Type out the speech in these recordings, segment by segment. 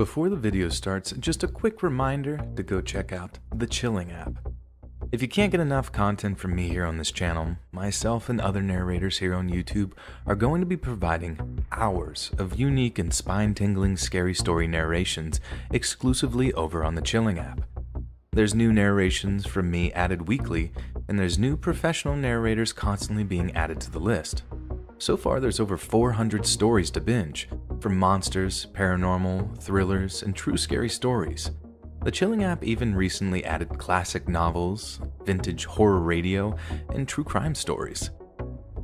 Before the video starts, just a quick reminder to go check out the Chilling app. If you can't get enough content from me here on this channel, myself and other narrators here on YouTube are going to be providing hours of unique and spine-tingling scary story narrations exclusively over on the Chilling app. There's new narrations from me added weekly, and there's new professional narrators constantly being added to the list. So far, there's over 400 stories to binge, from monsters, paranormal, thrillers, and true scary stories. The Chilling app even recently added classic novels, vintage horror radio, and true crime stories.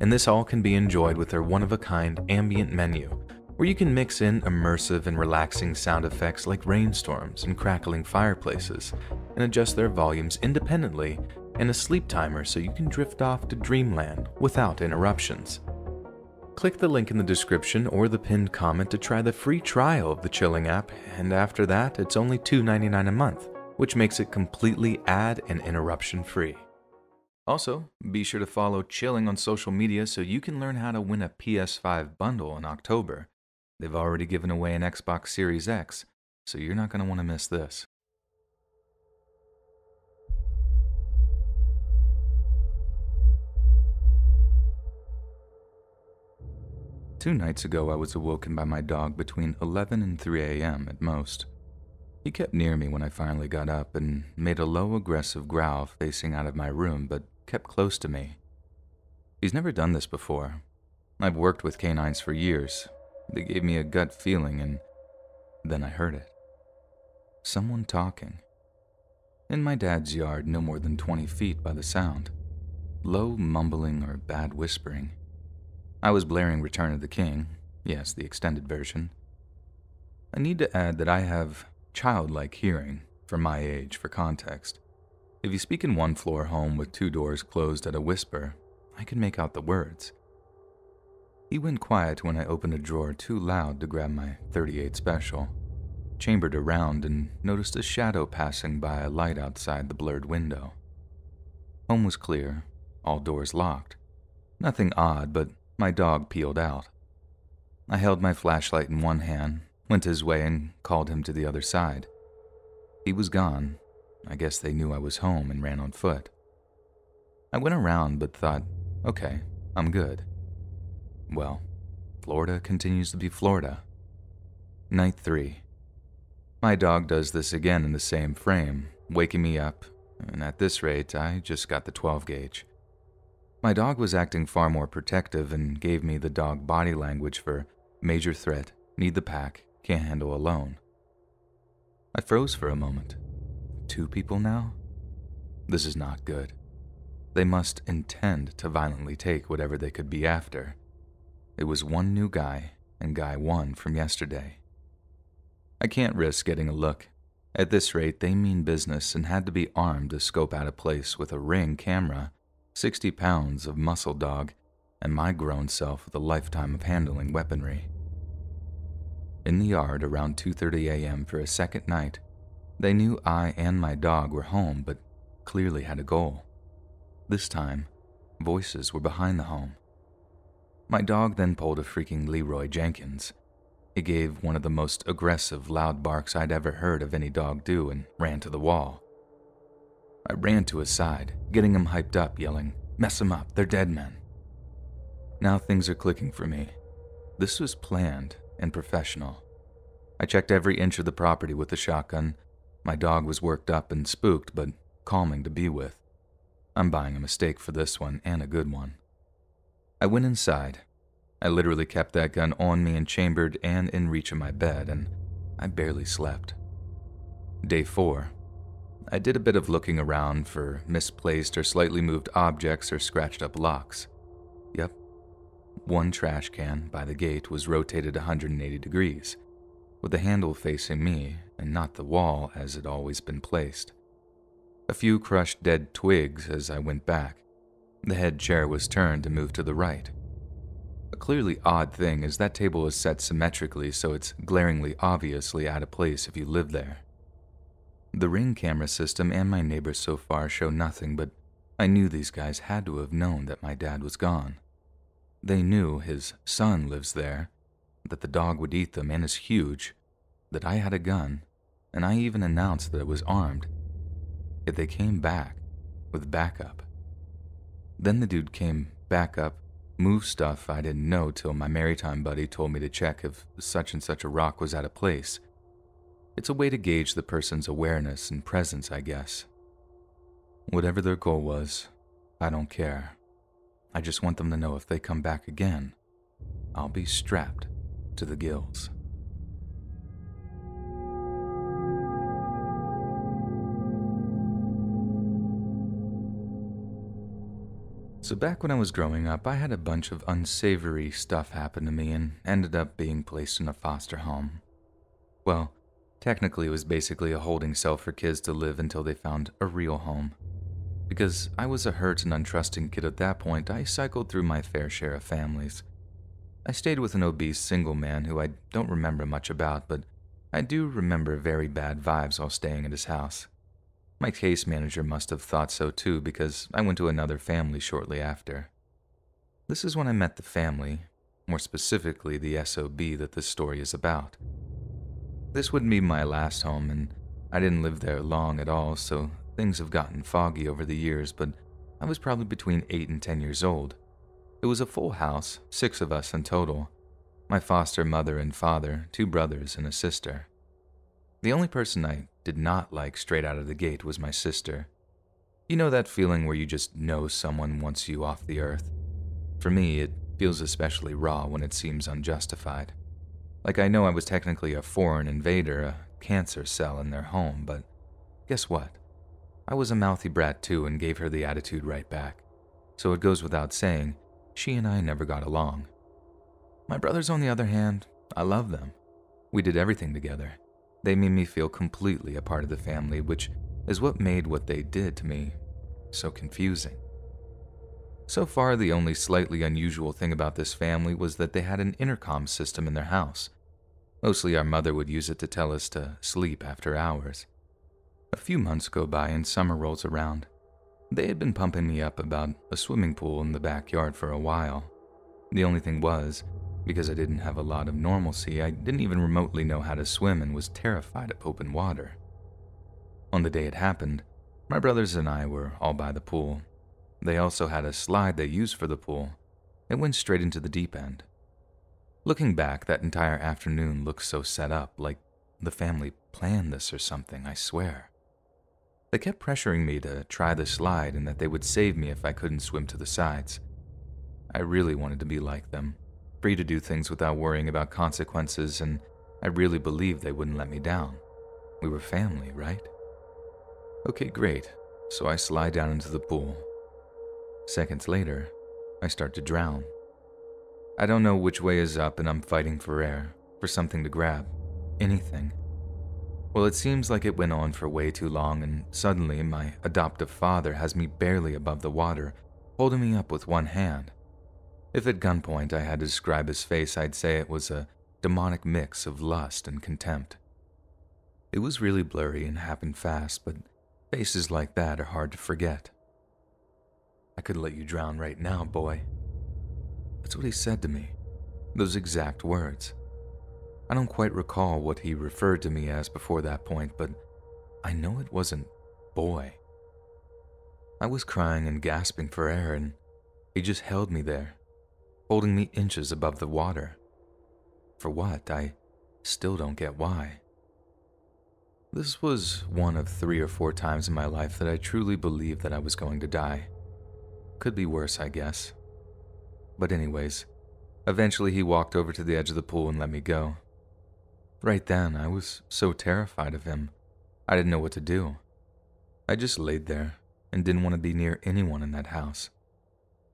And this all can be enjoyed with their one-of-a-kind ambient menu, where you can mix in immersive and relaxing sound effects like rainstorms and crackling fireplaces, and adjust their volumes independently, and a sleep timer so you can drift off to dreamland without interruptions. Click the link in the description or the pinned comment to try the free trial of the Chilling app, and after that, it's only $2.99 a month, which makes it completely ad and interruption free. Also, be sure to follow Chilling on social media so you can learn how to win a PS5 bundle in October. They've already given away an Xbox Series X, so you're not going to want to miss this. Two nights ago, I was awoken by my dog between 11 and 3 a.m. at most. He kept near me when I finally got up and made a low, aggressive growl facing out of my room, but kept close to me. He's never done this before. I've worked with canines for years. They gave me a gut feeling, and then I heard it. Someone talking. In my dad's yard, no more than 20 feet by the sound. Low mumbling or bad whispering. I was blaring Return of the King, yes, the extended version. I need to add that I have childlike hearing, for my age, for context. If you speak in one-floor home with two doors closed at a whisper, I can make out the words. He went quiet when I opened a drawer too loud to grab my .38 Special, chambered around and noticed a shadow passing by a light outside the blurred window. Home was clear, all doors locked. Nothing odd, but my dog peeled out. I held my flashlight in one hand, went his way and called him to the other side. He was gone. I guess they knew I was home and ran on foot. I went around but thought, okay, I'm good. Well, Florida continues to be Florida. Night 3. My dog does this again in the same frame, waking me up, and at this rate, I just got the 12 gauge. My dog was acting far more protective and gave me the dog body language for major threat, need the pack, can't handle alone. I froze for a moment. 2 people now? This is not good. They must intend to violently take whatever they could be after. It was one new guy and guy 1 from yesterday. I can't risk getting a look. At this rate, they mean business and had to be armed to scope out a place with a Ring camera, 60 pounds of muscle dog, and my grown self with a lifetime of handling weaponry. In the yard around 2:30 a.m. for a second night, they knew I and my dog were home but clearly had a goal. This time, voices were behind the home. My dog then pulled a freaking Leroy Jenkins. He gave one of the most aggressive, loud barks I'd ever heard of any dog do and ran to the wall. I ran to his side, getting him hyped up, yelling, "Mess them up, they're dead men." Now things are clicking for me. This was planned and professional. I checked every inch of the property with the shotgun. My dog was worked up and spooked, but calming to be with. I'm buying a mistake for this one, and a good one. I went inside. I literally kept that gun on me and chambered and in reach of my bed, and I barely slept. Day 4. I did a bit of looking around for misplaced or slightly moved objects or scratched up locks. Yep. One trash can by the gate was rotated 180 degrees, with the handle facing me and not the wall as it always been placed. A few crushed dead twigs as I went back. The head chair was turned to move to the right. A clearly odd thing is that table is set symmetrically so it's glaringly obviously out of place if you live there. The Ring camera system and my neighbors so far show nothing, but I knew these guys had to have known that my dad was gone. They knew his son lives there, that the dog would eat them and is huge, that I had a gun, and I even announced that it was armed. Yet they came back with backup. Then the dude came back up, moved stuff I didn't know till my maritime buddy told me to check if such and such a rock was out of place. It's a way to gauge the person's awareness and presence, I guess. Whatever their goal was, I don't care. I just want them to know if they come back again, I'll be strapped to the gills. So back when I was growing up, I had a bunch of unsavory stuff happen to me and ended up being placed in a foster home. Well, technically it was basically a holding cell for kids to live until they found a real home. Because I was a hurt and untrusting kid at that point, I cycled through my fair share of families. I stayed with an obese single man who I don't remember much about, but I do remember very bad vibes while staying at his house. My case manager must have thought so too, because I went to another family shortly after. This is when I met the family, more specifically the SOB that this story is about. This wouldn't be my last home, and I didn't live there long at all, so things have gotten foggy over the years, but I was probably between 8 and 10 years old. It was a full house, 6 of us in total. My foster mother and father, 2 brothers and a sister. The only person I did not like straight out of the gate was my sister. You know that feeling where you just know someone wants you off the earth? For me, it feels especially raw when it seems unjustified. Like I know I was technically a foreign invader, a cancer cell in their home, but guess what? I was a mouthy brat too and gave her the attitude right back. So it goes without saying, she and I never got along. My brothers, on the other hand, I love them. We did everything together. They made me feel completely a part of the family, which is what made what they did to me so confusing. So far, the only slightly unusual thing about this family was that they had an intercom system in their house. Mostly our mother would use it to tell us to sleep after hours. A few months go by and summer rolls around. They had been pumping me up about a swimming pool in the backyard for a while. The only thing was, because I didn't have a lot of normalcy, I didn't even remotely know how to swim and was terrified of open water. On the day it happened, my brothers and I were all by the pool. They also had a slide they used for the pool. It went straight into the deep end. Looking back, that entire afternoon looked so set up, like the family planned this or something, I swear. They kept pressuring me to try the slide and that they would save me if I couldn't swim to the sides. I really wanted to be like them, free to do things without worrying about consequences, and I really believed they wouldn't let me down. We were family, right? Okay, great. So I slide down into the pool. Seconds later, I start to drown. I don't know which way is up and I'm fighting for air, for something to grab, anything. Well, it seems like it went on for way too long, and suddenly my adoptive father has me barely above the water, holding me up with one hand. If at gunpoint I had to describe his face, I'd say it was a demonic mix of lust and contempt. It was really blurry and happened fast, but faces like that are hard to forget. I could let you drown right now, boy. That's what he said to me, those exact words. I don't quite recall what he referred to me as before that point, but I know it wasn't boy. I was crying and gasping for air, and he just held me there, holding me inches above the water. For what? I still don't get why. This was one of 3 or 4 times in my life that I truly believed that I was going to die. Could be worse, I guess. But anyways, eventually he walked over to the edge of the pool and let me go. Right then, I was so terrified of him, I didn't know what to do. I just laid there and didn't want to be near anyone in that house.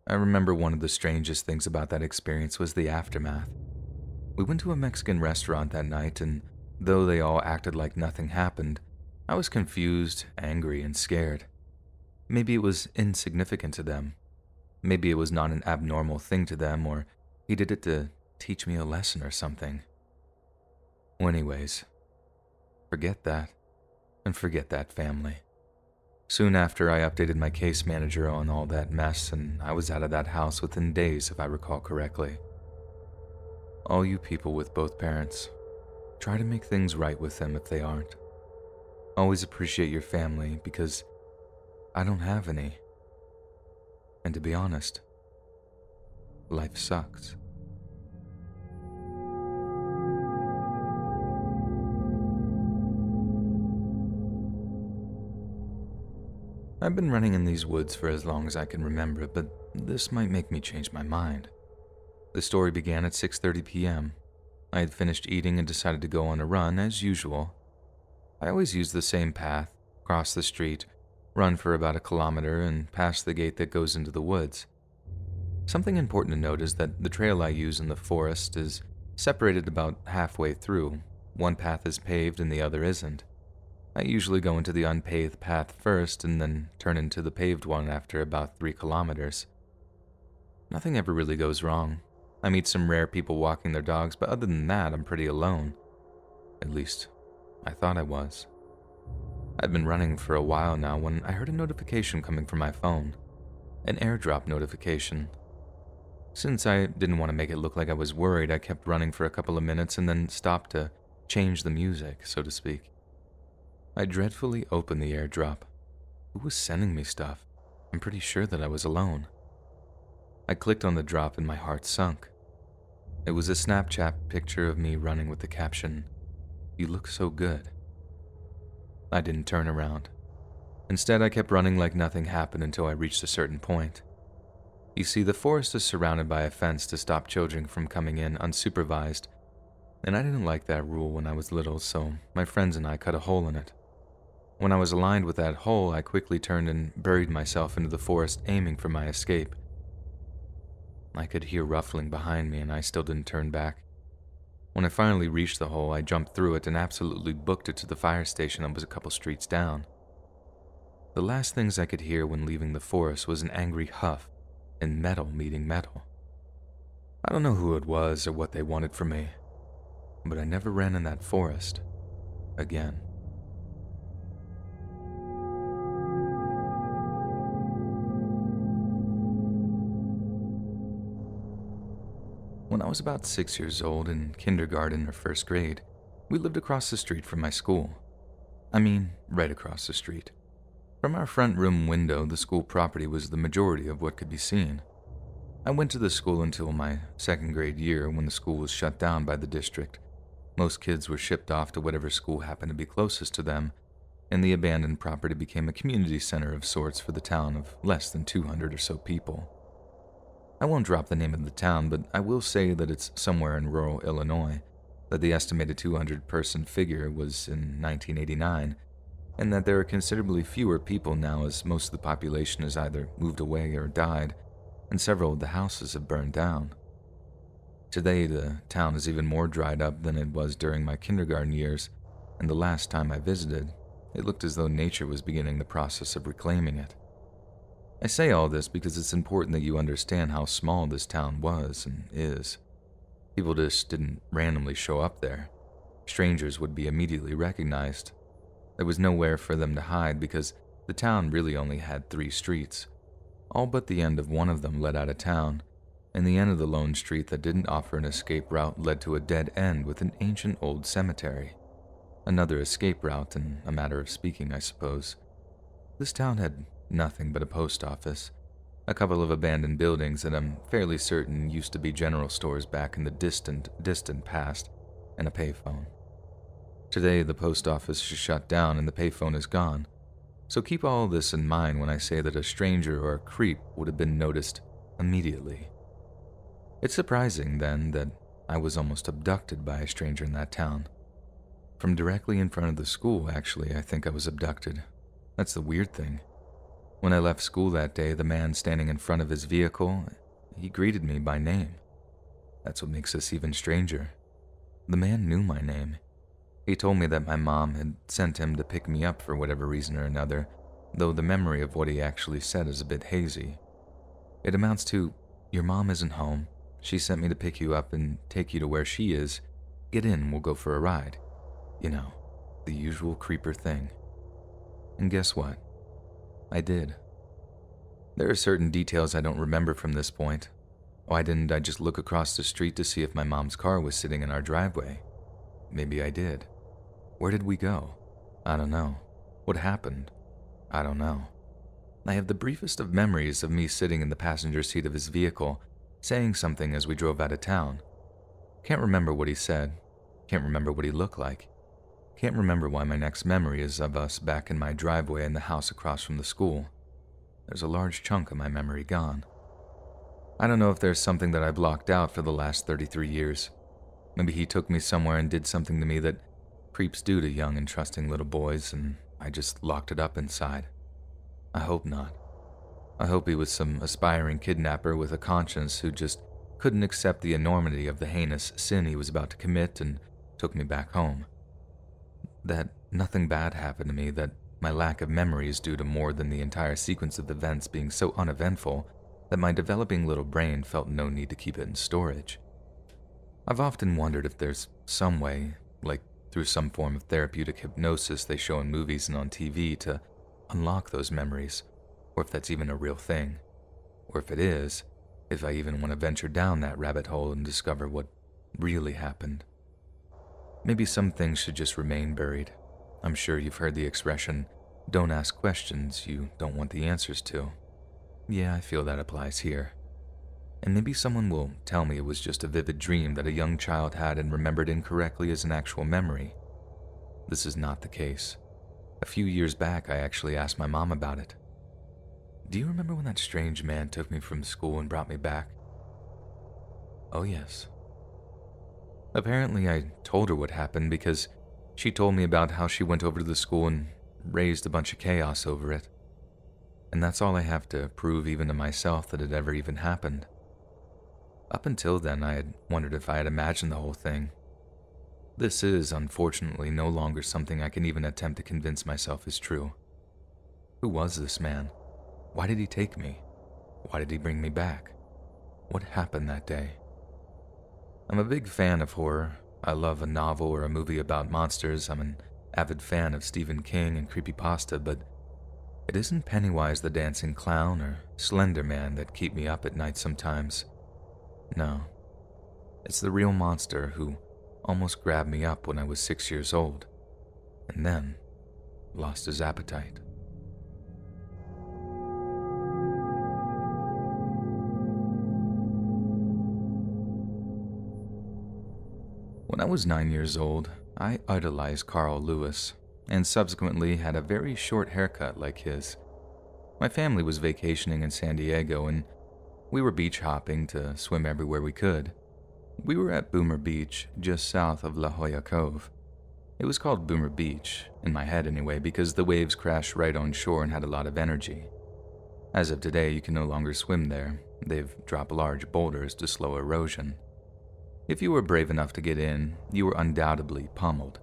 I remember one of the strangest things about that experience was the aftermath. We went to a Mexican restaurant that night, and though they all acted like nothing happened, I was confused, angry, and scared. Maybe it was insignificant to them. Maybe it was not an abnormal thing to them, or he did it to teach me a lesson or something. Well, anyways, forget that, and forget that family. Soon after, I updated my case manager on all that mess, and I was out of that house within days, if I recall correctly. All you people with both parents, Try to make things right with them if they aren't. Always appreciate your family because I don't have any. And to be honest, life sucks. I've been running in these woods for as long as I can remember, but this might make me change my mind. The story began at 6:30 p.m. I had finished eating and decided to go on a run as usual. I always use the same path, cross the street, run for about 1 kilometer, and pass the gate that goes into the woods. Something important to note is that the trail I use in the forest is separated about halfway through. One path is paved and the other isn't. I usually go into the unpaved path first and then turn into the paved one after about 3 kilometers. Nothing ever really goes wrong. I meet some rare people walking their dogs, but other than that, I'm pretty alone. At least, I thought I was. I'd been running for a while now when I heard a notification coming from my phone. An airdrop notification. Since I didn't want to make it look like I was worried, I kept running for a couple of minutes and then stopped to change the music, so to speak. I dreadfully opened the airdrop. Who was sending me stuff? I'm pretty sure that I was alone. I clicked on the drop and my heart sunk. It was a Snapchat picture of me running with the caption, "You look so good." I didn't turn around. Instead, I kept running like nothing happened until I reached a certain point. You see, the forest is surrounded by a fence to stop children from coming in unsupervised, and I didn't like that rule when I was little, so my friends and I cut a hole in it. When I was aligned with that hole, I quickly turned and buried myself into the forest, aiming for my escape. I could hear ruffling behind me, and I still didn't turn back. When I finally reached the hole, I jumped through it and absolutely booked it to the fire station that was a couple streets down. The last things I could hear when leaving the forest was an angry huff and metal meeting metal. I don't know who it was or what they wanted from me, but I never ran in that forest again. When I was about 6 years old, in kindergarten or first grade, we lived across the street from my school. I mean, right across the street. From our front room window, the school property was the majority of what could be seen. I went to the school until my second grade year, when the school was shut down by the district. Most kids were shipped off to whatever school happened to be closest to them, and the abandoned property became a community center of sorts for the town of less than 200 or so people. I won't drop the name of the town, but I will say that it's somewhere in rural Illinois, that the estimated 200-person figure was in 1989, and that there are considerably fewer people now as most of the population has either moved away or died, and several of the houses have burned down. Today, the town is even more dried up than it was during my kindergarten years, and the last time I visited, it looked as though nature was beginning the process of reclaiming it. I say all this because it's important that you understand how small this town was and is. People just didn't randomly show up there. Strangers would be immediately recognized. There was nowhere for them to hide because the town really only had 3 streets. All but the end of one of them led out of town, and the end of the lone street that didn't offer an escape route led to a dead end with an ancient old cemetery. Another escape route, in a matter of speaking, I suppose. This town had nothing but a post office, a couple of abandoned buildings that I'm fairly certain used to be general stores back in the distant past, and a payphone. Today, the post office is shut down and the payphone is gone, so keep all this in mind when I say that a stranger or a creep would have been noticed immediately. It's surprising, then, that I was almost abducted by a stranger in that town. From directly in front of the school, actually, I think I was abducted. That's the weird thing. When I left school that day, the man standing in front of his vehicle, he greeted me by name. That's what makes this even stranger. The man knew my name. He told me that my mom had sent him to pick me up for whatever reason or another, though the memory of what he actually said is a bit hazy. It amounts to, "Your mom isn't home. She sent me to pick you up and take you to where she is. Get in, we'll go for a ride." You know, the usual creeper thing. And guess what? I did. There are certain details I don't remember from this point. Why didn't I just look across the street to see if my mom's car was sitting in our driveway? maybe I did. Where did we go? I don't know. What happened? I don't know. I have the briefest of memories of me sitting in the passenger seat of his vehicle, saying something as we drove out of town. Can't remember what he said. Can't remember what he looked like. Can't remember why my next memory is of us back in my driveway in the house across from the school. There's a large chunk of my memory gone. I don't know if there's something that I blocked out for the last 33 years. Maybe he took me somewhere and did something to me that creeps do to young and trusting little boys, and I just locked it up inside. I hope not. I hope he was some aspiring kidnapper with a conscience who just couldn't accept the enormity of the heinous sin he was about to commit and took me back home. That nothing bad happened to me, that my lack of memory is due to more than the entire sequence of events being so uneventful that my developing little brain felt no need to keep it in storage. I've often wondered if there's some way, like through some form of therapeutic hypnosis they show in movies and on TV, to unlock those memories, or if that's even a real thing. Or if it is, if I even want to venture down that rabbit hole and discover what really happened. Maybe some things should just remain buried. I'm sure you've heard the expression, don't ask questions you don't want the answers to. Yeah, I feel that applies here. And maybe someone will tell me it was just a vivid dream that a young child had and remembered incorrectly as an actual memory. This is not the case. A few years back, I actually asked my mom about it. Do you remember when that strange man took me from school and brought me back? Oh yes. Apparently, I told her what happened because she told me about how she went over to the school and raised a bunch of chaos over it. And that's all I have to prove even to myself that it ever even happened. Up until then, I had wondered if I had imagined the whole thing. This is, unfortunately, no longer something I can even attempt to convince myself is true. Who was this man? Why did he take me? Why did he bring me back? What happened that day? I'm a big fan of horror. I love a novel or a movie about monsters. I'm an avid fan of Stephen King and creepypasta, but it isn't Pennywise the Dancing Clown or Slender Man that keep me up at night sometimes. No, it's the real monster who almost grabbed me up when I was 6 years old, and then lost his appetite. When I was 9 years old, I idolized Carl Lewis, and subsequently had a very short haircut like his. My family was vacationing in San Diego, and we were beach hopping to swim everywhere we could. We were at Boomer Beach, just south of La Jolla Cove. It was called Boomer Beach, in my head anyway, because the waves crashed right on shore and had a lot of energy. As of today, you can no longer swim there. They've dropped large boulders to slow erosion. If you were brave enough to get in, you were undoubtedly pummeled.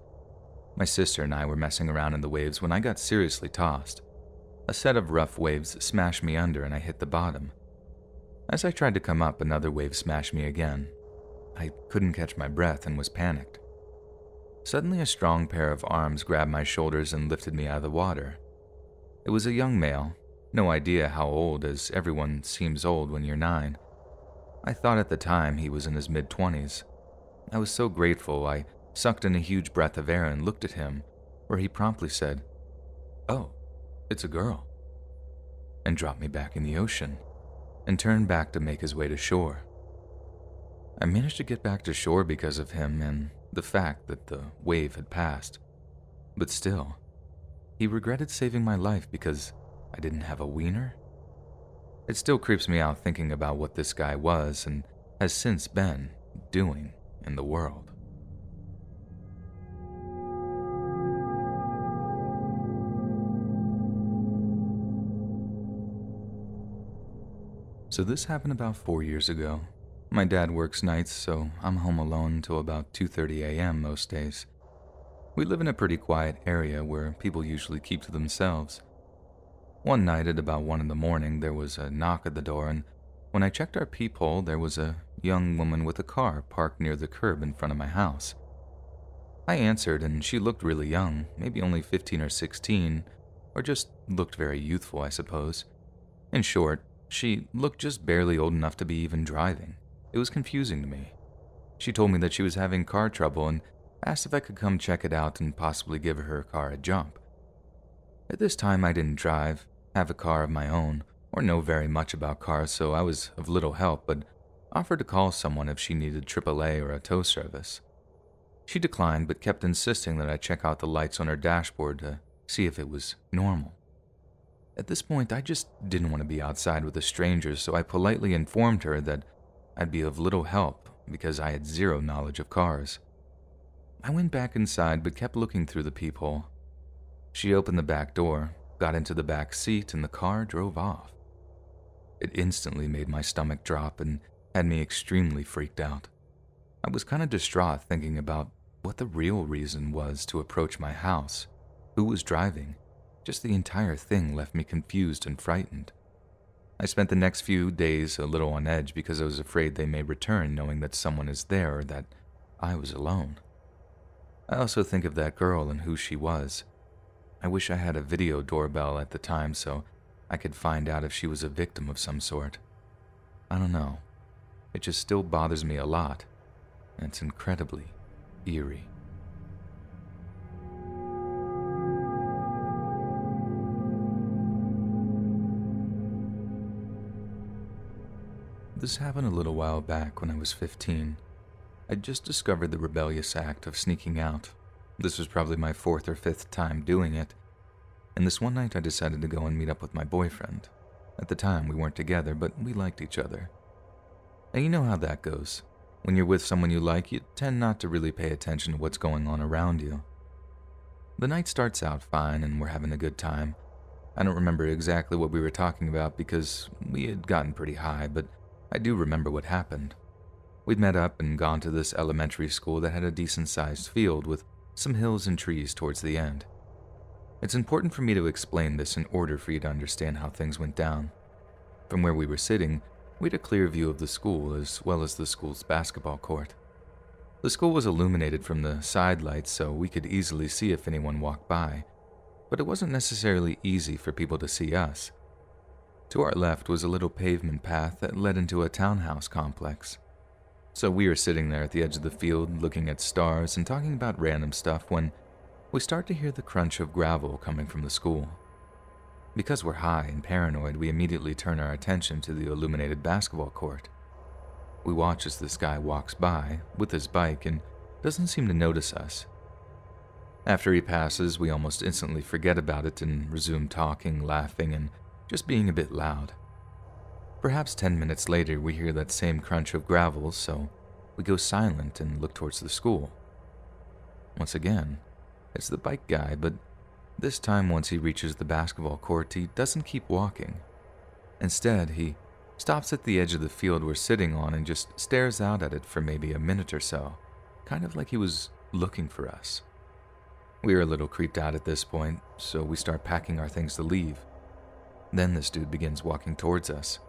My sister and I were messing around in the waves when I got seriously tossed. A set of rough waves smashed me under and I hit the bottom. As I tried to come up, another wave smashed me again. I couldn't catch my breath and was panicked. Suddenly, a strong pair of arms grabbed my shoulders and lifted me out of the water. It was a young male, no idea how old, as everyone seems old when you're 9. I thought at the time he was in his mid-20s. I was so grateful I sucked in a huge breath of air and looked at him, where he promptly said, "Oh, it's a girl," and dropped me back in the ocean, and turned back to make his way to shore. I managed to get back to shore because of him and the fact that the wave had passed. But still, he regretted saving my life because I didn't have a wiener? It still creeps me out thinking about what this guy was and has since been doing in the world. So this happened about 4 years ago. My dad works nights, so I'm home alone until about 2:30 a.m. most days. We live in a pretty quiet area where people usually keep to themselves. One night at about 1 in the morning, there was a knock at the door, and when I checked our peephole, there was a young woman with a car parked near the curb in front of my house. I answered, and she looked really young, maybe only 15 or 16, or just looked very youthful, I suppose. In short, she looked just barely old enough to be even driving. It was confusing to me. She told me that she was having car trouble and asked if I could come check it out and possibly give her car a jump. At this time, I didn't drive, have a car of my own, or know very much about cars, so I was of little help, but offered to call someone if she needed AAA or a tow service. She declined, but kept insisting that I check out the lights on her dashboard to see if it was normal. At this point, I just didn't want to be outside with a stranger, so I politely informed her that I'd be of little help because I had zero knowledge of cars. I went back inside but kept looking through the peephole. She opened the back door, got into the back seat, and the car drove off. It instantly made my stomach drop and had me extremely freaked out. I was kind of distraught thinking about what the real reason was to approach my house, who was driving. Just the entire thing left me confused and frightened. I spent the next few days a little on edge because I was afraid they may return knowing that someone is there or that I was alone. I also think of that girl and who she was. I wish I had a video doorbell at the time so I could find out if she was a victim of some sort. I don't know. It just still bothers me a lot, and it's incredibly eerie. This happened a little while back when I was 15. I'd just discovered the rebellious act of sneaking out. This was probably my 4th or 5th time doing it, and this one night I decided to go and meet up with my boyfriend. At the time we weren't together, but we liked each other. And you know how that goes. When you're with someone you like, you tend not to really pay attention to what's going on around you. The night starts out fine and we're having a good time. I don't remember exactly what we were talking about because we had gotten pretty high, but I do remember what happened. We'd met up and gone to this elementary school that had a decent-sized field with some hills and trees towards the end. It's important for me to explain this in order for you to understand how things went down. From where we were sitting, we had a clear view of the school as well as the school's basketball court. The school was illuminated from the side lights so we could easily see if anyone walked by, but it wasn't necessarily easy for people to see us. To our left was a little pavement path that led into a townhouse complex. So we were sitting there at the edge of the field looking at stars and talking about random stuff when we start to hear the crunch of gravel coming from the school. Because we're high and paranoid, we immediately turn our attention to the illuminated basketball court. We watch as this guy walks by with his bike and doesn't seem to notice us. After he passes, we almost instantly forget about it and resume talking, laughing, and just being a bit loud. Perhaps 10 minutes later, we hear that same crunch of gravel, so we go silent and look towards the school. Once again, it's the bike guy, but this time once he reaches the basketball court, he doesn't keep walking. Instead, he stops at the edge of the field we're sitting on and just stares out at it for maybe a minute or so, kind of like he was looking for us. We are a little creeped out at this point, so we start packing our things to leave. Then this dude begins walking towards us.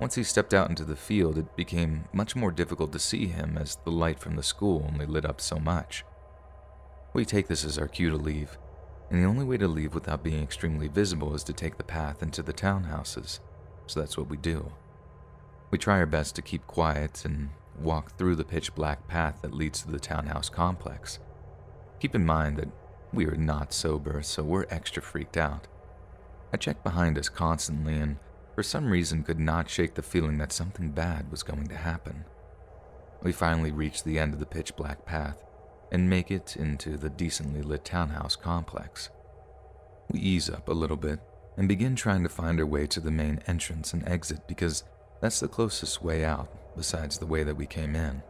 Once he stepped out into the field, it became much more difficult to see him as the light from the school only lit up so much. We take this as our cue to leave, and the only way to leave without being extremely visible is to take the path into the townhouses, so that's what we do. We try our best to keep quiet and walk through the pitch-black path that leads to the townhouse complex. Keep in mind that we are not sober, so we're extra freaked out. I checked behind us constantly and for some reason could not shake the feeling that something bad was going to happen. We finally reach the end of the pitch-black path and make it into the decently lit townhouse complex. We ease up a little bit and begin trying to find our way to the main entrance and exit because that's the closest way out besides the way that we came in.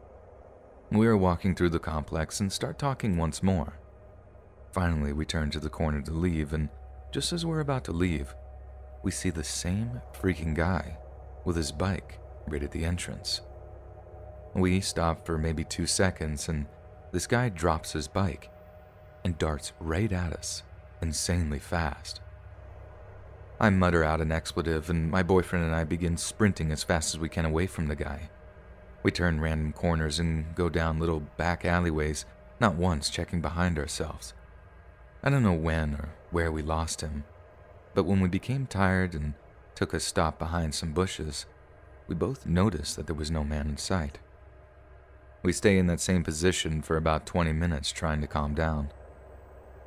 We are walking through the complex and start talking once more. Finally, we turn to the corner to leave, and just as we're about to leave, we see the same freaking guy with his bike right at the entrance. We stop for maybe 2 seconds, and this guy drops his bike and darts right at us, insanely fast. I mutter out an expletive, and my boyfriend and I begin sprinting as fast as we can away from the guy. We turn random corners and go down little back alleyways, not once checking behind ourselves. I don't know when or where we lost him, but when we became tired and took a stop behind some bushes, we both noticed that there was no man in sight. We stay in that same position for about 20 minutes trying to calm down.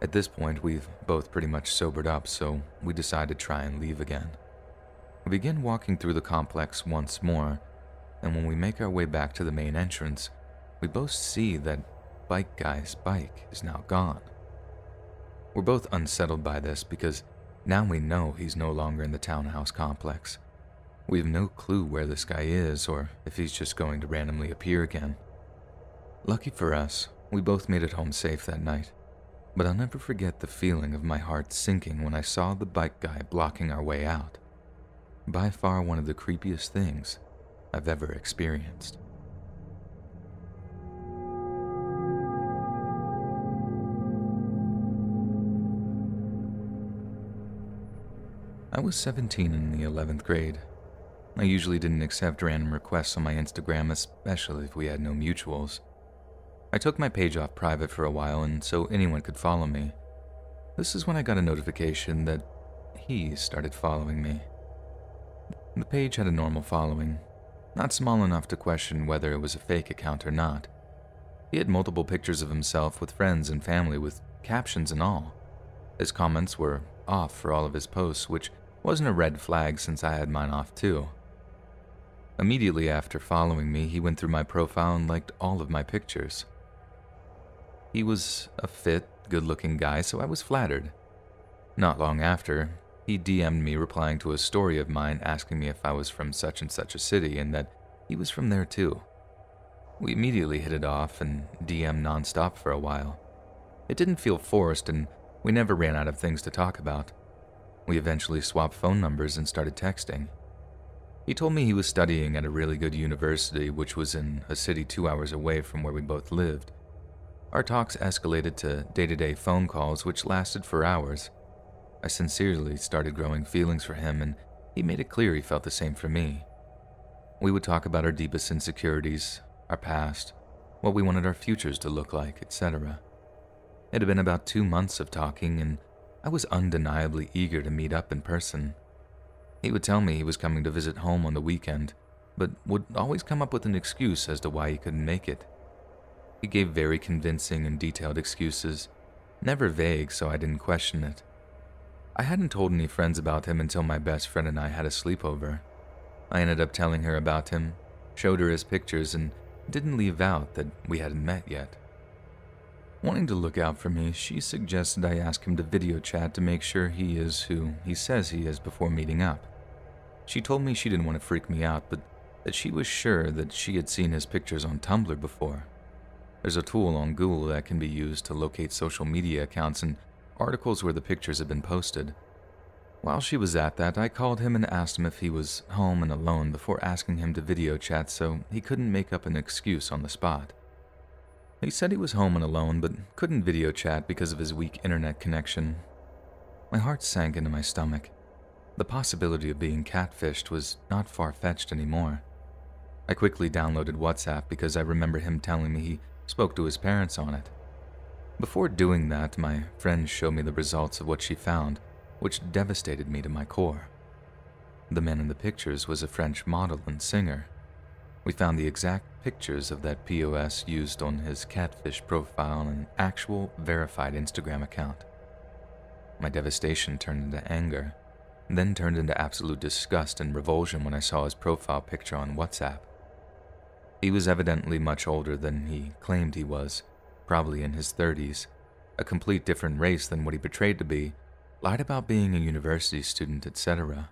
At this point, we've both pretty much sobered up, so we decide to try and leave again. We begin walking through the complex once more, and when we make our way back to the main entrance, we both see that Bike Guy's bike is now gone. We're both unsettled by this because now we know he's no longer in the townhouse complex. We have no clue where this guy is or if he's just going to randomly appear again. Lucky for us, we both made it home safe that night, but I'll never forget the feeling of my heart sinking when I saw the bike guy blocking our way out. By far one of the creepiest things I've ever experienced. I was 17 in the 11th grade. I usually didn't accept random requests on my Instagram, especially if we had no mutuals. I took my page off private for a while and so anyone could follow me. This is when I got a notification that he started following me. The page had a normal following, not small enough to question whether it was a fake account or not. He had multiple pictures of himself with friends and family with captions and all. His comments were off for all of his posts, which wasn't a red flag since I had mine off too. Immediately after following me, he went through my profile and liked all of my pictures. He was a fit, good-looking guy, so I was flattered. Not long after, he DM'd me replying to a story of mine asking me if I was from such and such a city and that he was from there too. We immediately hit it off and DM'd nonstop for a while. It didn't feel forced and we never ran out of things to talk about. We eventually swapped phone numbers and started texting. He told me he was studying at a really good university which was in a city 2 hours away from where we both lived. Our talks escalated to day-to-day phone calls which lasted for hours. I sincerely started growing feelings for him and he made it clear he felt the same for me. We would talk about our deepest insecurities, our past, what we wanted our futures to look like, etc. It had been about 2 months of talking and I was undeniably eager to meet up in person. He would tell me he was coming to visit home on the weekend, but would always come up with an excuse as to why he couldn't make it. He gave very convincing and detailed excuses, never vague, so I didn't question it. I hadn't told any friends about him until my best friend and I had a sleepover. I ended up telling her about him, showed her his pictures, and didn't leave out that we hadn't met yet. Wanting to look out for me, she suggested I ask him to video chat to make sure he is who he says he is before meeting up. She told me she didn't want to freak me out, but that she was sure that she had seen his pictures on Tumblr before. There's a tool on Google that can be used to locate social media accounts and articles where the pictures have been posted. While she was at that, I called him and asked him if he was home and alone before asking him to video chat so he couldn't make up an excuse on the spot. He said he was home and alone but couldn't video chat because of his weak internet connection. My heart sank into my stomach. The possibility of being catfished was not far-fetched anymore. I quickly downloaded WhatsApp because I remember him telling me he spoke to his parents on it. Before doing that, my friend showed me the results of what she found, which devastated me to my core. The man in the pictures was a French model and singer. We found the exact pictures of that POS used on his catfish profile on an actual verified Instagram account. My devastation turned into anger, then turned into absolute disgust and revulsion when I saw his profile picture on WhatsApp. He was evidently much older than he claimed he was, probably in his 30s, a complete different race than what he portrayed to be, lied about being a university student, etc.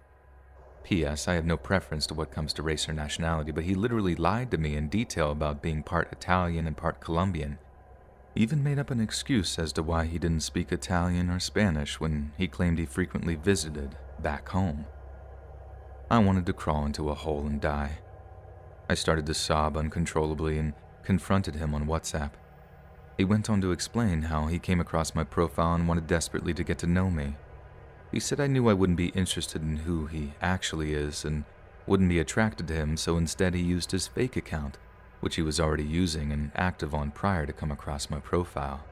P.S. I have no preference to what comes to race or nationality, but he literally lied to me in detail about being part Italian and part Colombian. He even made up an excuse as to why he didn't speak Italian or Spanish when he claimed he frequently visited back home. I wanted to crawl into a hole and die. I started to sob uncontrollably and confronted him on WhatsApp. He went on to explain how he came across my profile and wanted desperately to get to know me. He said I knew I wouldn't be interested in who he actually is and wouldn't be attracted to him, so instead he used his fake account, which he was already using and active on prior to come across my profile.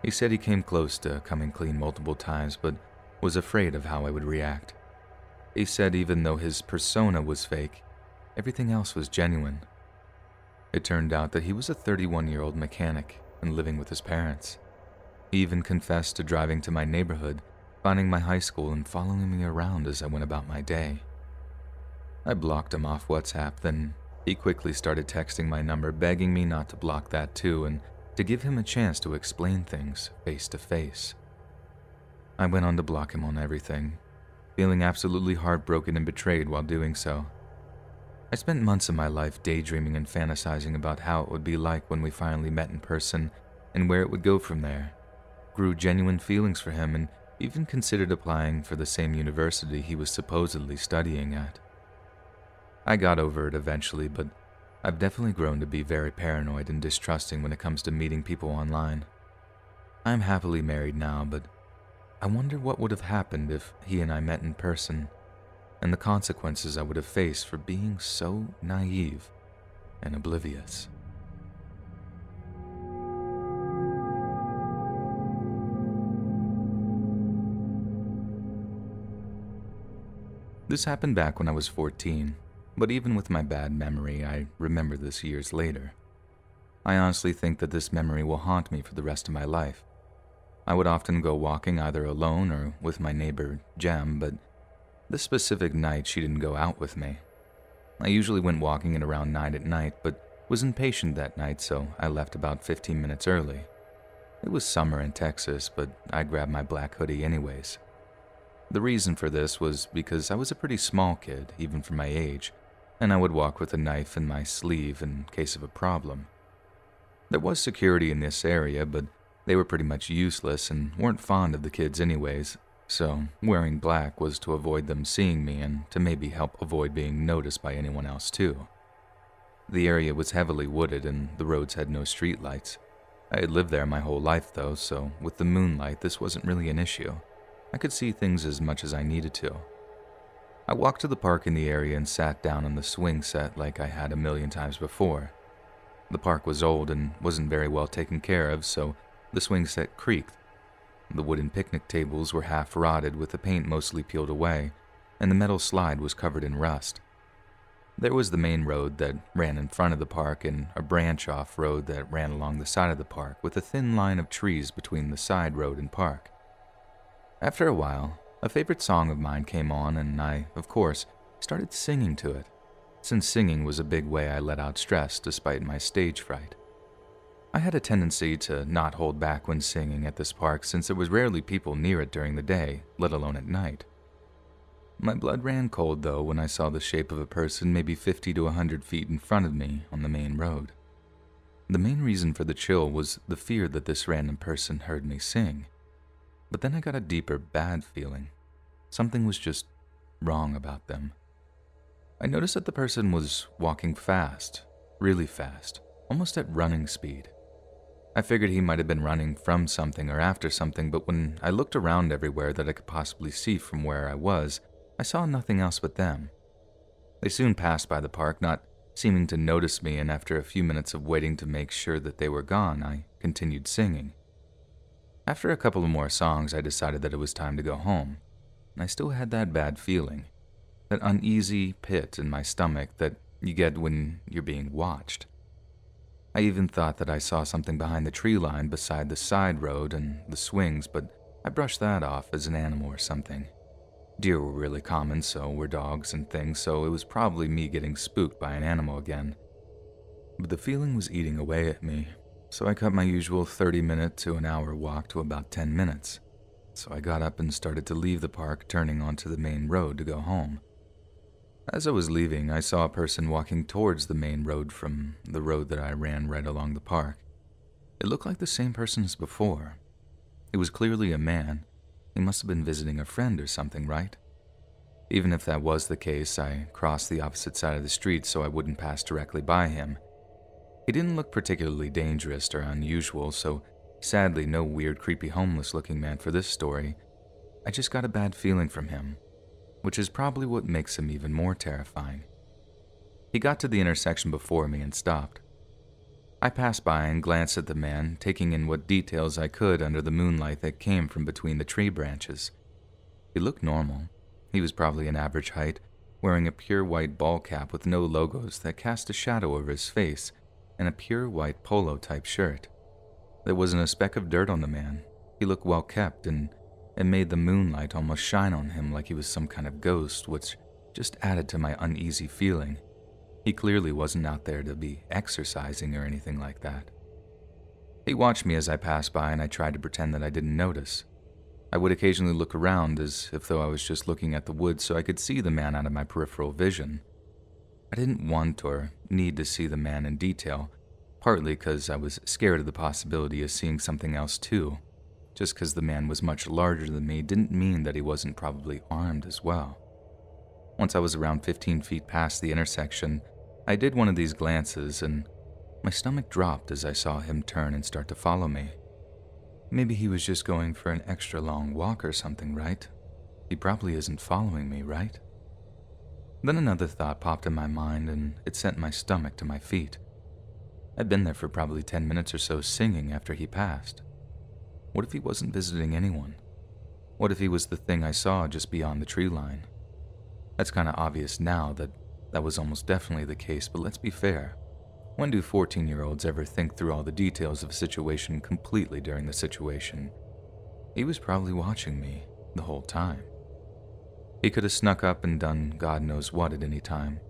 He said he came close to coming clean multiple times, but was afraid of how I would react. He said even though his persona was fake, everything else was genuine. It turned out that he was a 31-year-old mechanic and living with his parents. He even confessed to driving to my neighborhood, finding my high school, and following me around as I went about my day. I blocked him off WhatsApp, then he quickly started texting my number, begging me not to block that too and to give him a chance to explain things face to face. I went on to block him on everything, feeling absolutely heartbroken and betrayed while doing so. I spent months of my life daydreaming and fantasizing about how it would be like when we finally met in person and where it would go from there. Grew genuine feelings for him and even considered applying for the same university he was supposedly studying at. I got over it eventually, but I've definitely grown to be very paranoid and distrusting when it comes to meeting people online. I'm happily married now, but I wonder what would have happened if he and I met in person, and the consequences I would have faced for being so naive and oblivious. This happened back when I was 14, but even with my bad memory, I remember this years later. I honestly think that this memory will haunt me for the rest of my life. I would often go walking either alone or with my neighbor, Jem, but this specific night she didn't go out with me. I usually went walking at around 9 at night, but was impatient that night, so I left about 15 minutes early. It was summer in Texas, but I grabbed my black hoodie anyways. The reason for this was because I was a pretty small kid, even for my age, and I would walk with a knife in my sleeve in case of a problem. There was security in this area, but they were pretty much useless and weren't fond of the kids anyways, so wearing black was to avoid them seeing me and to maybe help avoid being noticed by anyone else too. The area was heavily wooded and the roads had no streetlights. I had lived there my whole life though, so with the moonlight this wasn't really an issue. I could see things as much as I needed to. I walked to the park in the area and sat down on the swing set like I had a million times before. The park was old and wasn't very well taken care of, so the swing set creaked. The wooden picnic tables were half rotted with the paint mostly peeled away, and the metal slide was covered in rust. There was the main road that ran in front of the park and a branch-off road that ran along the side of the park with a thin line of trees between the side road and park. After a while, a favorite song of mine came on and I, of course, started singing to it, since singing was a big way I let out stress despite my stage fright. I had a tendency to not hold back when singing at this park since there was rarely people near it during the day, let alone at night. My blood ran cold though when I saw the shape of a person maybe 50 to 100 feet in front of me on the main road. The main reason for the chill was the fear that this random person heard me sing. But then I got a deeper, bad feeling. Something was just wrong about them. I noticed that the person was walking fast, really fast, almost at running speed. I figured he might have been running from something or after something, but when I looked around everywhere that I could possibly see from where I was, I saw nothing else but them. They soon passed by the park, not seeming to notice me, and after a few minutes of waiting to make sure that they were gone, I continued singing. After a couple of more songs, I decided that it was time to go home, and I still had that bad feeling, that uneasy pit in my stomach that you get when you're being watched. I even thought that I saw something behind the tree line beside the side road and the swings, but I brushed that off as an animal or something. Deer were really common, so were dogs and things, so it was probably me getting spooked by an animal again. But the feeling was eating away at me. So I cut my usual 30-minute to an hour walk to about 10 minutes. So I got up and started to leave the park, turning onto the main road to go home. As I was leaving, I saw a person walking towards the main road from the road that I ran right along the park. It looked like the same person as before. It was clearly a man. He must have been visiting a friend or something, right? Even if that was the case, I crossed the opposite side of the street so I wouldn't pass directly by him. He didn't look particularly dangerous or unusual, so sadly no weird, creepy, homeless-looking man for this story. I just got a bad feeling from him, which is probably what makes him even more terrifying. He got to the intersection before me and stopped. I passed by and glanced at the man, taking in what details I could under the moonlight that came from between the tree branches. He looked normal. He was probably an average height, wearing a pure white ball cap with no logos that cast a shadow over his face, and a pure white polo-type shirt. There wasn't a speck of dirt on the man. He looked well kept, and it made the moonlight almost shine on him like he was some kind of ghost, which just added to my uneasy feeling. He clearly wasn't out there to be exercising or anything like that. He watched me as I passed by, and I tried to pretend that I didn't notice. I would occasionally look around as if though I was just looking at the woods so I could see the man out of my peripheral vision. I didn't want or need to see the man in detail, partly because I was scared of the possibility of seeing something else too. Just because the man was much larger than me didn't mean that he wasn't probably armed as well. Once I was around 15 feet past the intersection, I did one of these glances and my stomach dropped as I saw him turn and start to follow me. Maybe he was just going for an extra long walk or something, right? He probably isn't following me, right? Then another thought popped in my mind and it sent my stomach to my feet. I'd been there for probably 10 minutes or so singing after he passed. What if he wasn't visiting anyone? What if he was the thing I saw just beyond the tree line? That's kind of obvious now that that was almost definitely the case, but let's be fair. When do 14-year-olds ever think through all the details of a situation completely during the situation? He was probably watching me the whole time. He could have snuck up and done God knows what at any time.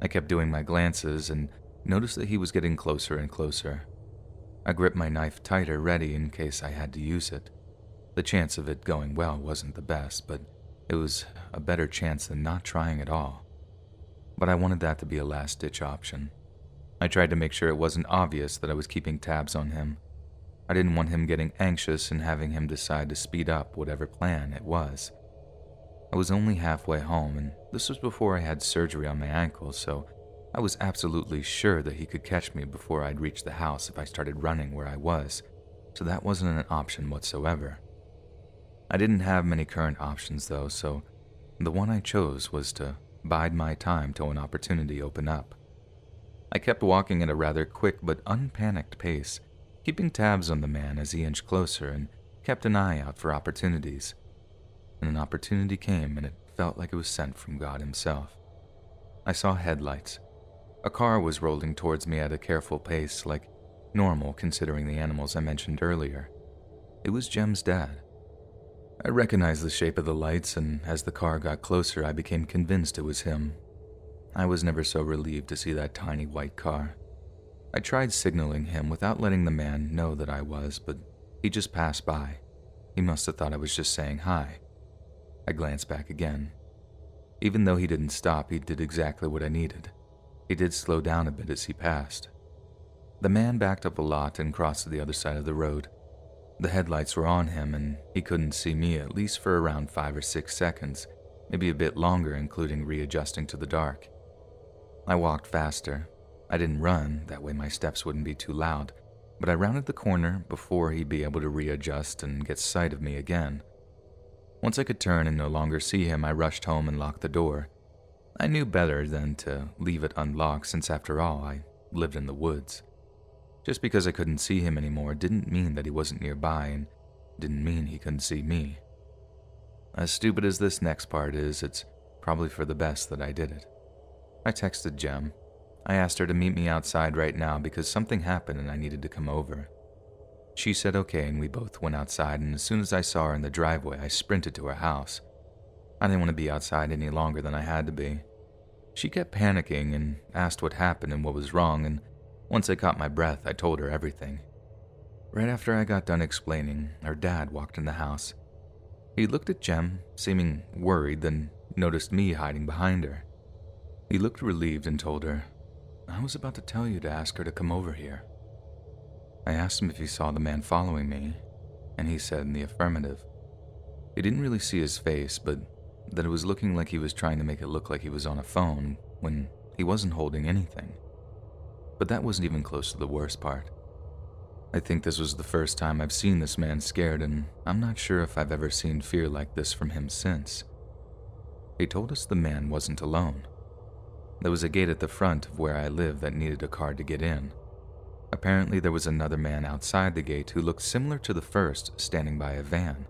I kept doing my glances and noticed that he was getting closer and closer. I gripped my knife tighter, ready in case I had to use it. The chance of it going well wasn't the best, but it was a better chance than not trying at all. But I wanted that to be a last-ditch option. I tried to make sure it wasn't obvious that I was keeping tabs on him. I didn't want him getting anxious and having him decide to speed up whatever plan it was. I was only halfway home, and this was before I had surgery on my ankle, so I was absolutely sure that he could catch me before I'd reach the house if I started running where I was, so that wasn't an option whatsoever. I didn't have many current options though, so the one I chose was to bide my time till an opportunity opened up. I kept walking at a rather quick but unpanicked pace, keeping tabs on the man as he inched closer and kept an eye out for opportunities. And an opportunity came, and it felt like it was sent from God himself. I saw headlights. A car was rolling towards me at a careful pace, like normal considering the animals I mentioned earlier. It was Jem's dad. I recognized the shape of the lights, and as the car got closer, I became convinced it was him. I was never so relieved to see that tiny white car. I tried signaling him without letting the man know that I was, but he just passed by. He must have thought I was just saying hi. I glanced back again. Even though he didn't stop, he did exactly what I needed. He did slow down a bit as he passed. The man backed up a lot and crossed to the other side of the road. The headlights were on him, and he couldn't see me at least for around 5 or 6 seconds, maybe a bit longer, including readjusting to the dark. I walked faster. I didn't run, that way my steps wouldn't be too loud, but I rounded the corner before he'd be able to readjust and get sight of me again. Once I could turn and no longer see him, I rushed home and locked the door. I knew better than to leave it unlocked since, after all, I lived in the woods. Just because I couldn't see him anymore didn't mean that he wasn't nearby, and didn't mean he couldn't see me. As stupid as this next part is, it's probably for the best that I did it. I texted Jem. I asked her to meet me outside right now because something happened and I needed to come over. She said okay, and we both went outside, and as soon as I saw her in the driveway, I sprinted to her house. I didn't want to be outside any longer than I had to be. She kept panicking and asked what happened and what was wrong, and once I caught my breath, I told her everything. Right after I got done explaining, her dad walked in the house. He looked at Jem, seeming worried, then noticed me hiding behind her. He looked relieved and told her, "I was about to tell you to ask her to come over here." I asked him if he saw the man following me, and he said in the affirmative. He didn't really see his face, but that it was looking like he was trying to make it look like he was on a phone when he wasn't holding anything. But that wasn't even close to the worst part. I think this was the first time I've seen this man scared, and I'm not sure if I've ever seen fear like this from him since. He told us the man wasn't alone. There was a gate at the front of where I live that needed a car to get in. Apparently there was another man outside the gate who looked similar to the first, standing by a van.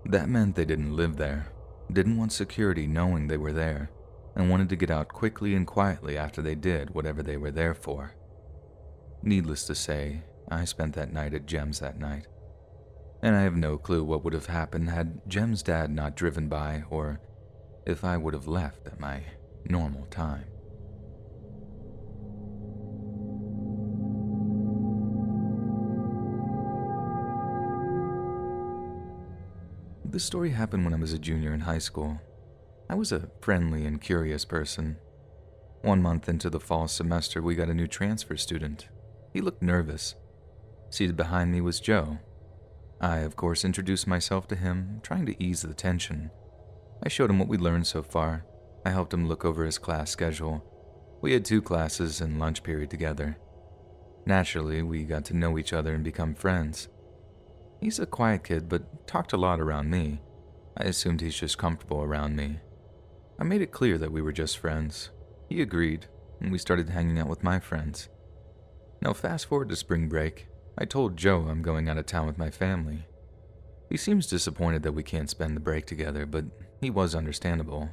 That meant they didn't live there, didn't want security knowing they were there, and wanted to get out quickly and quietly after they did whatever they were there for. Needless to say, I spent that night at Jem's that night, and I have no clue what would have happened had Jem's dad not driven by or if I would have left at my normal time. This story happened when I was a junior in high school. I was a friendly and curious person. 1 month into the fall semester, we got a new transfer student. He looked nervous. Seated behind me was Joe. I, of course, introduced myself to him, trying to ease the tension. I showed him what we learned so far. I helped him look over his class schedule. We had 2 classes and lunch period together. Naturally, we got to know each other and become friends. He's a quiet kid, but talked a lot around me. I assumed he's just comfortable around me. I made it clear that we were just friends. He agreed, and we started hanging out with my friends. Now fast forward to spring break. I told Joe I'm going out of town with my family. He seems disappointed that we can't spend the break together, but he was understandable.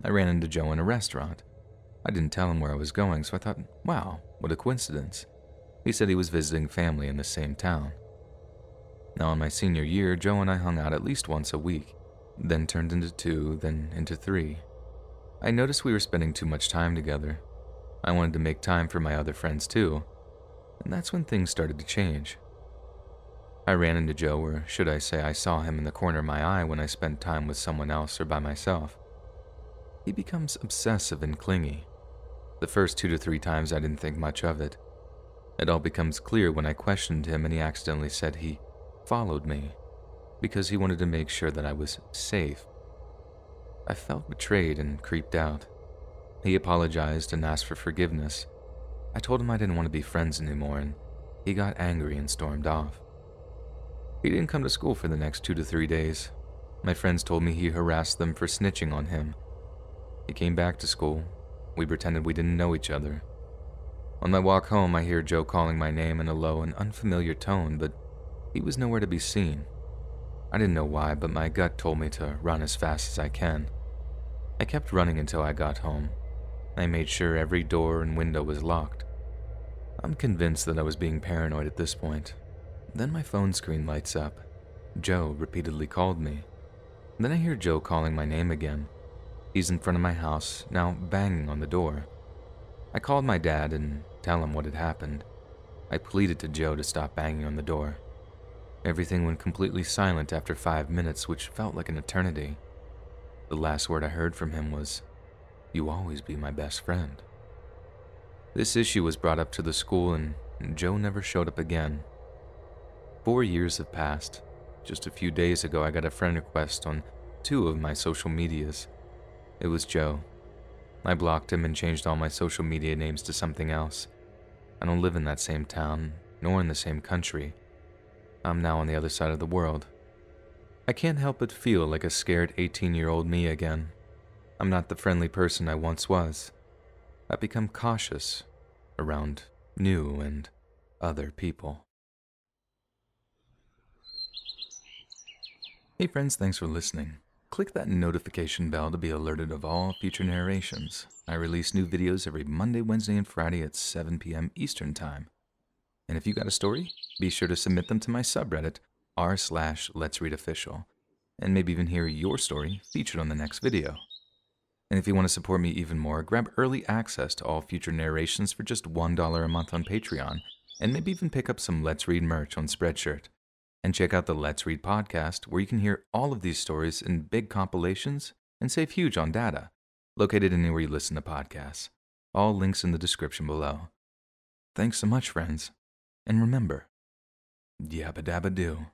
I ran into Joe in a restaurant. I didn't tell him where I was going, so I thought, wow, what a coincidence. He said he was visiting family in the same town. Now in my senior year, Joe and I hung out at least once a week, then turned into 2, then into 3. I noticed we were spending too much time together. I wanted to make time for my other friends too, and that's when things started to change. I ran into Joe, or should I say I saw him in the corner of my eye when I spent time with someone else or by myself. He becomes obsessive and clingy. The first 2 to 3 times I didn't think much of it. It all becomes clear when I questioned him and he accidentally said he followed me because he wanted to make sure that I was safe. I felt betrayed and creeped out. He apologized and asked for forgiveness. I told him I didn't want to be friends anymore, and he got angry and stormed off. He didn't come to school for the next 2 to 3 days. My friends told me he harassed them for snitching on him. He came back to school. We pretended we didn't know each other. On my walk home, I hear Joe calling my name in a low and unfamiliar tone, but he was nowhere to be seen. I didn't know why, but my gut told me to run as fast as I can. I kept running until I got home. I made sure every door and window was locked. I'm convinced that I was being paranoid at this point. Then my phone screen lights up. Joe repeatedly called me. Then I hear Joe calling my name again. He's in front of my house, now banging on the door. I called my dad and tell him what had happened. I pleaded to Joe to stop banging on the door. Everything went completely silent after 5 minutes, which felt like an eternity. The last word I heard from him was, "You always be my best friend." This issue was brought up to the school and Joe never showed up again. 4 years have passed. Just a few days ago, I got a friend request on 2 of my social medias. It was Joe. I blocked him and changed all my social media names to something else. I don't live in that same town, nor in the same country. I'm now on the other side of the world. I can't help but feel like a scared 18-year-old me again. I'm not the friendly person I once was. I've become cautious around new and other people. Hey friends, thanks for listening. Click that notification bell to be alerted of all future narrations. I release new videos every Monday, Wednesday, and Friday at 7 p.m. Eastern Time. And if you got a story, be sure to submit them to my subreddit, r/LetsReadOfficial, and maybe even hear your story featured on the next video. And if you want to support me even more, grab early access to all future narrations for just $1 a month on Patreon, and maybe even pick up some Let's Read merch on Spreadshirt. And check out the Let's Read podcast, where you can hear all of these stories in big compilations and save huge on data, located anywhere you listen to podcasts. All links in the description below. Thanks so much, friends. And remember, yabba dabba doo.